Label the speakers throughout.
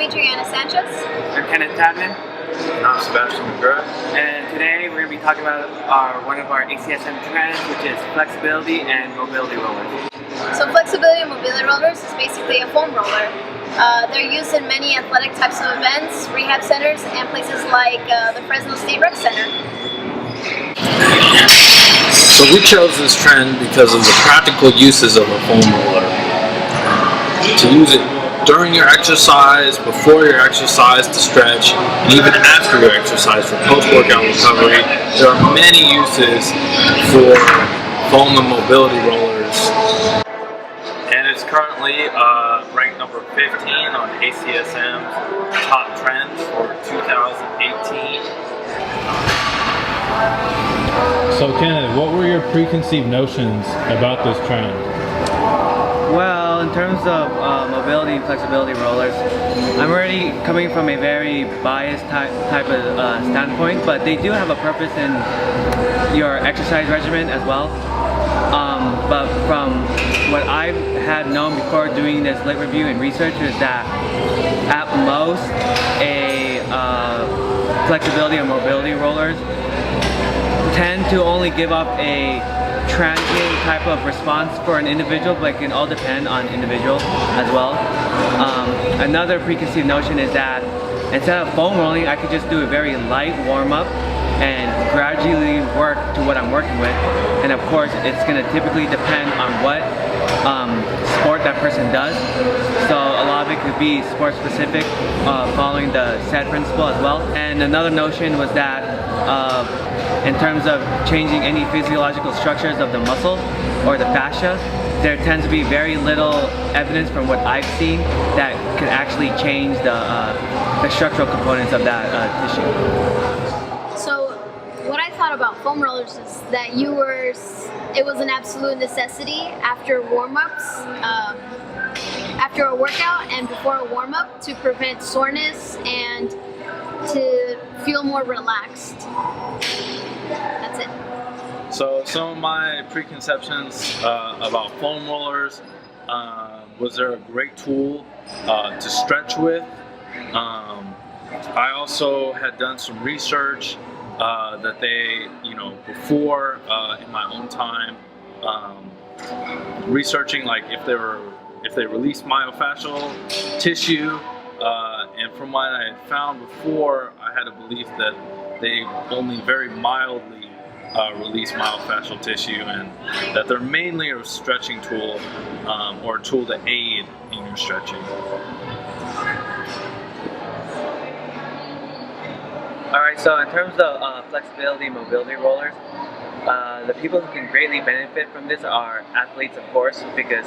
Speaker 1: me, Triana Sanchez.
Speaker 2: I'm Kenneth Tadman.
Speaker 3: And I'm Sebastian McGrath.
Speaker 2: And today we're going to be talking about one of our ACSM trends, which is flexibility and mobility rollers.
Speaker 1: So flexibility and mobility rollers is basically a foam roller. They're used in many athletic types of events, rehab centers, and places like the Fresno State Rec Center.
Speaker 3: So we chose this trend because of the practical uses of a foam roller. To use it during your exercise, before your exercise to stretch, and even after your exercise for post-workout recovery. There are many uses for foam and mobility rollers. And it's currently ranked number 15 on ACSM's top trends for 2018.
Speaker 4: So Kenneth, what were your preconceived notions about this trend?
Speaker 5: Well, in terms of mobility and flexibility rollers, I'm already coming from a very biased type of standpoint, but they do have a purpose in your exercise regimen as well. But from what I've had known before doing this lit review and research is that at most a flexibility and mobility rollers tend to only give up a transient type of response for an individual, but it can all depend on individual as well. Another preconceived notion is that instead of foam rolling, I could just do a very light warm-up and gradually work to what I'm working with. And of course, it's going to typically depend on what sport that person does. So a lot of it could be sport specific, following the SAID principle as well. And another notion was that in terms of changing any physiological structures of the muscle or the fascia, there tends to be very little evidence from what I've seen that could actually change the structural components of that tissue.
Speaker 1: So what I thought about foam rollers is that it was an absolute necessity after warm-ups, after a workout and before a warm-up to prevent soreness and to feel more relaxed. That's it.
Speaker 3: So some of my preconceptions about foam rollers was they're a great tool to stretch with. I also had done some research that they, before in my own time, researching like if they release myofascial tissue, and from what I had found before, I had a belief that they only very mildly release myofascial tissue, and that they're mainly a stretching tool or a tool to aid in your stretching.
Speaker 5: Alright, so in terms of flexibility and mobility rollers, the people who can greatly benefit from this are athletes, of course, because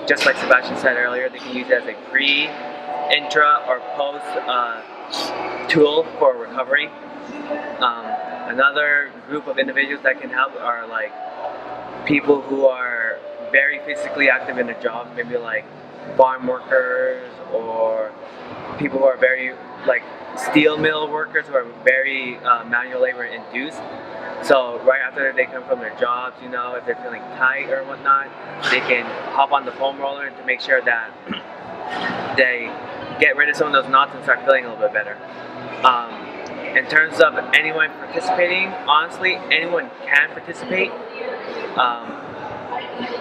Speaker 5: just like Sebastian said earlier, they can use it as a pre, intra, or post tool for recovery. Another group of individuals that can help are like people who are very physically active in their jobs, maybe like farm workers or people who are very like steel mill workers who are very manual labor induced. So right after they come from their jobs, if they're feeling tight or whatnot, they can hop on the foam roller to make sure that they get rid of some of those knots and start feeling a little bit better. In terms of anyone participating, honestly, anyone can participate.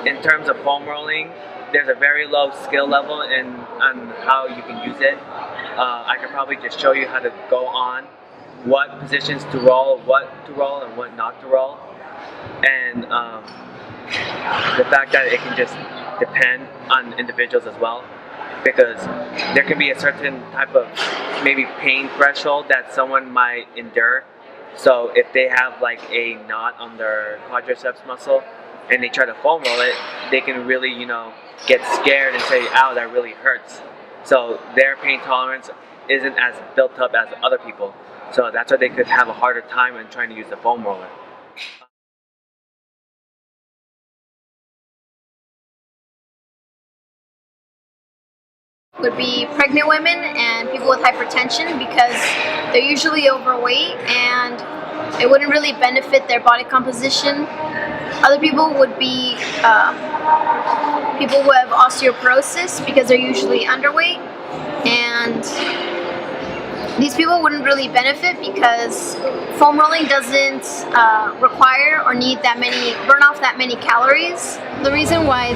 Speaker 5: In terms of foam rolling, there's a very low skill level on how you can use it. I could probably just show you how to go on, what positions to roll, what to roll, and what not to roll. And the fact that it can just depend on individuals as well, because there can be a certain type of maybe pain threshold that someone might endure. So if they have like a knot on their quadriceps muscle and they try to foam roll it, they can really, get scared and say, ow, that really hurts. So their pain tolerance isn't as built up as other people. So that's why they could have a harder time in trying to use the foam roller.
Speaker 1: Would be pregnant women and people with hypertension, because they're usually overweight and it wouldn't really benefit their body composition. Other people would be people who have osteoporosis because they're usually underweight. and these people wouldn't really benefit because foam rolling doesn't require or need that many, burn off that many calories. The reason why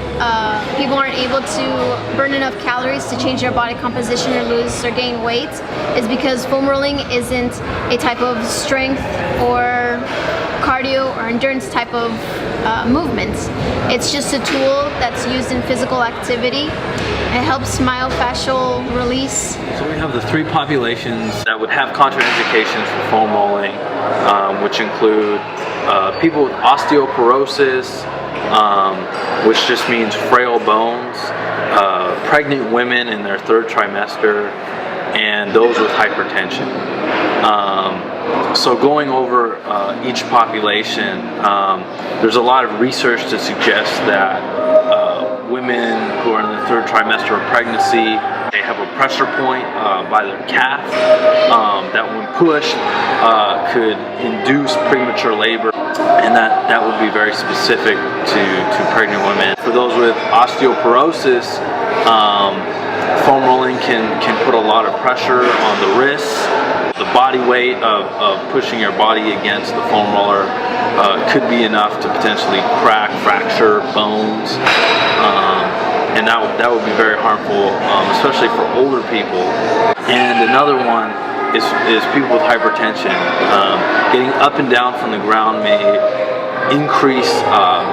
Speaker 1: people aren't able to burn enough calories to change their body composition or lose or gain weight is because foam rolling isn't a type of strength or cardio or endurance type of movement. It's just a tool that's used in physical activity. It helps myofascial release.
Speaker 3: So we have the three populations that would have contraindications for foam rolling, which include people with osteoporosis, which just means frail bones, pregnant women in their third trimester, and those with hypertension. So going over each population, there's a lot of research to suggest that women who are in the third trimester of pregnancy, they have a pressure point by their calf that when pushed could induce premature labor, and that would be very specific to pregnant women. For those with osteoporosis, foam rolling can put a lot of pressure on the wrists. The body weight of pushing your body against the foam roller could be enough to potentially fracture bones, and that would be very harmful, especially for older people. And another one is people with hypertension. Getting up and down from the ground may increase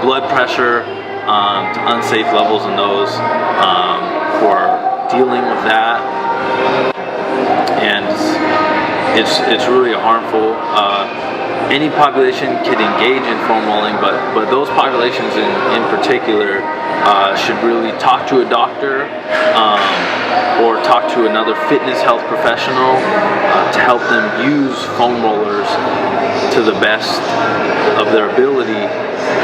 Speaker 3: blood pressure to unsafe levels in those who are dealing with that, and it's really harmful. Any population can engage in foam rolling, but those populations in particular should really talk to a doctor or talk to another fitness health professional to help them use foam rollers to the best of their ability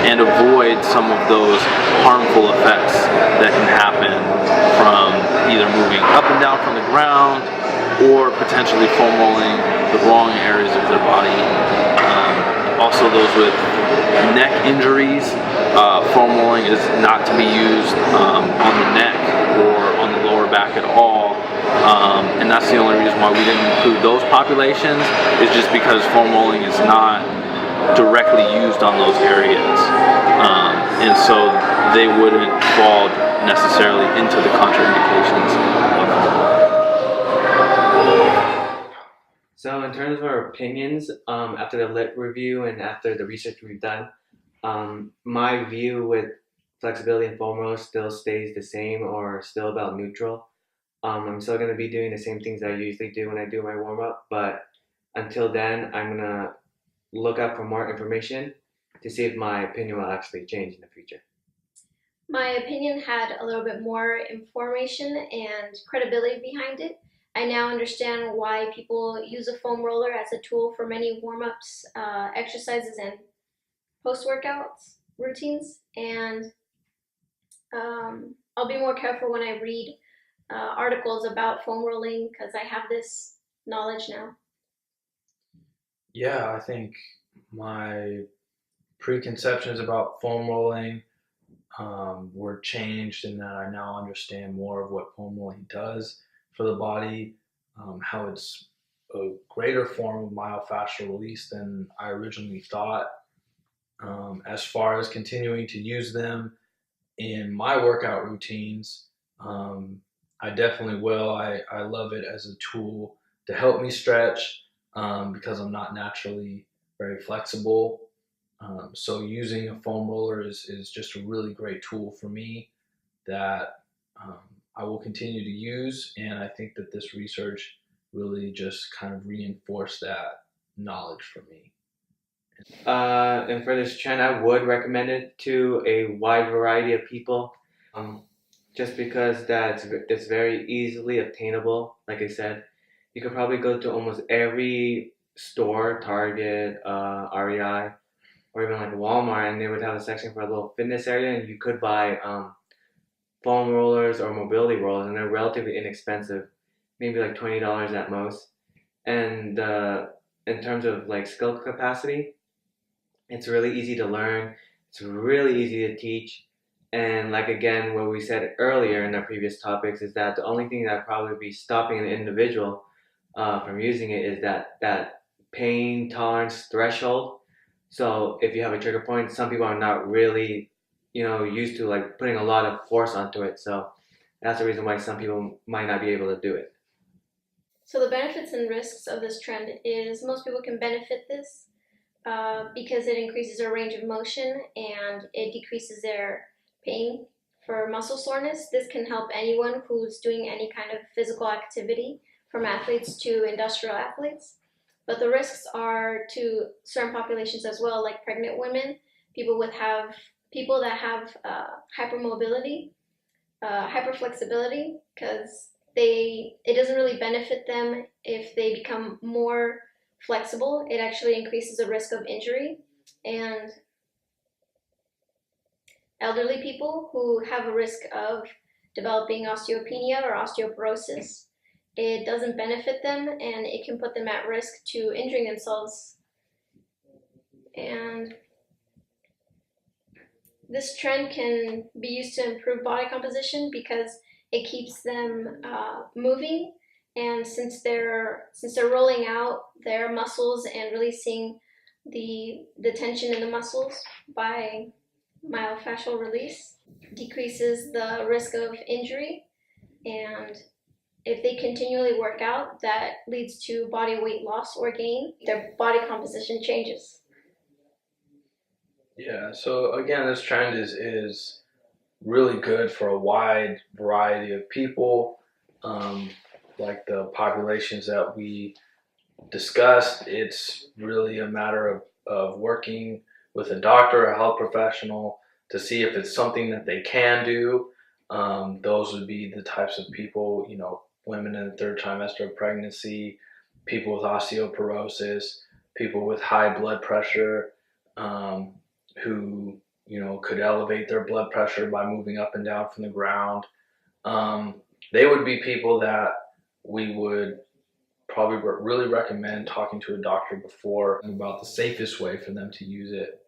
Speaker 3: and avoid some of those harmful effects that can happen from either moving up and down from the ground or potentially foam rolling the wrong areas of their body. Also, those with neck injuries, foam rolling is not to be used on the neck or on the lower back at all. And that's the only reason why we didn't include those populations, is just because foam rolling is not directly used on those areas. And so they wouldn't fall necessarily into the contraindications of foam rolling.
Speaker 5: So in terms of our opinions, after the lit review and after the research we've done, my view with flexibility and foam rollers still stays the same or still about neutral. I'm still going to be doing the same things that I usually do when I do my warm-up, but until then, I'm going to look up for more information to see if my opinion will actually change in the future.
Speaker 1: My opinion had a little bit more information and credibility behind it. I now understand why people use a foam roller as a tool for many warm-ups, exercises, and post-workouts routines. And I'll be more careful when I read articles about foam rolling because I have this knowledge now.
Speaker 3: Yeah, I think my preconceptions about foam rolling were changed in that I now understand more of what foam rolling does for the body, how it's a greater form of myofascial release than I originally thought. As far as continuing to use them in my workout routines, I definitely will. I love it as a tool to help me stretch because I'm not naturally very flexible. So using a foam roller is just a really great tool for me that I will continue to use, and I think that this research really just kind of reinforced that knowledge for me.
Speaker 5: And for this trend, I would recommend it to a wide variety of people, just because it's very easily obtainable. Like I said, you could probably go to almost every store, Target, REI, or even like Walmart, and they would have a section for a little fitness area, and you could buy foam rollers or mobility rollers, and they're relatively inexpensive, maybe like $20 at most. And in terms of like skill capacity, it's really easy to learn, it's really easy to teach,
Speaker 2: And like again, what we said earlier in our previous topics is that the only thing that probably be stopping an individual from using it is that pain tolerance threshold. So if you have a trigger point, some people are not really, used to like putting a lot of force onto it. So that's the reason why some people might not be able to do it.
Speaker 1: So the benefits and risks of this trend is most people can benefit this because it increases their range of motion and it decreases their pain for muscle soreness. This can help anyone who's doing any kind of physical activity, from athletes to industrial athletes. But the risks are to certain populations as well, like pregnant women, people that have hypermobility, hyperflexibility, because it doesn't really benefit them if they become more flexible. It actually increases the risk of injury. And elderly people who have a risk of developing osteopenia or osteoporosis, it doesn't benefit them and it can put them at risk to injuring themselves. And this trend can be used to improve body composition because it keeps them moving, and since they're rolling out their muscles and releasing the tension in the muscles by myofascial release, decreases the risk of injury. And if they continually work out, that leads to body weight loss or gain. Their body composition changes.
Speaker 3: Yeah, so again, this trend is really good for a wide variety of people. Like the populations that we discussed, it's really a matter of working with a doctor, a health professional, to see if it's something that they can do. Those would be the types of people, women in the third trimester of pregnancy, people with osteoporosis, people with high blood pressure, who could elevate their blood pressure by moving up and down from the ground. They would be people that we would probably really recommend talking to a doctor before about the safest way for them to use it.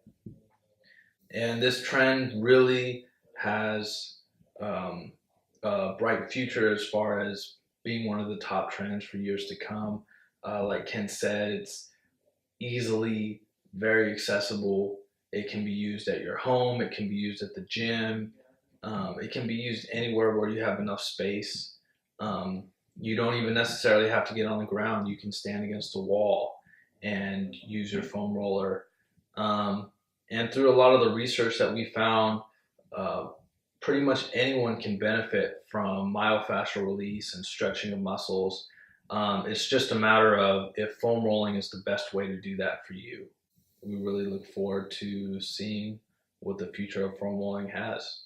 Speaker 3: And this trend really has a bright future as far as being one of the top trends for years to come. Like Ken said, it's easily very accessible. It can be used at your home. It can be used at the gym. It can be used anywhere where you have enough space. You don't even necessarily have to get on the ground. You can stand against a wall and use your foam roller. And through a lot of the research that we found, pretty much anyone can benefit from myofascial release and stretching of muscles. It's just a matter of if foam rolling is the best way to do that for you. We really look forward to seeing what the future of foam rolling has.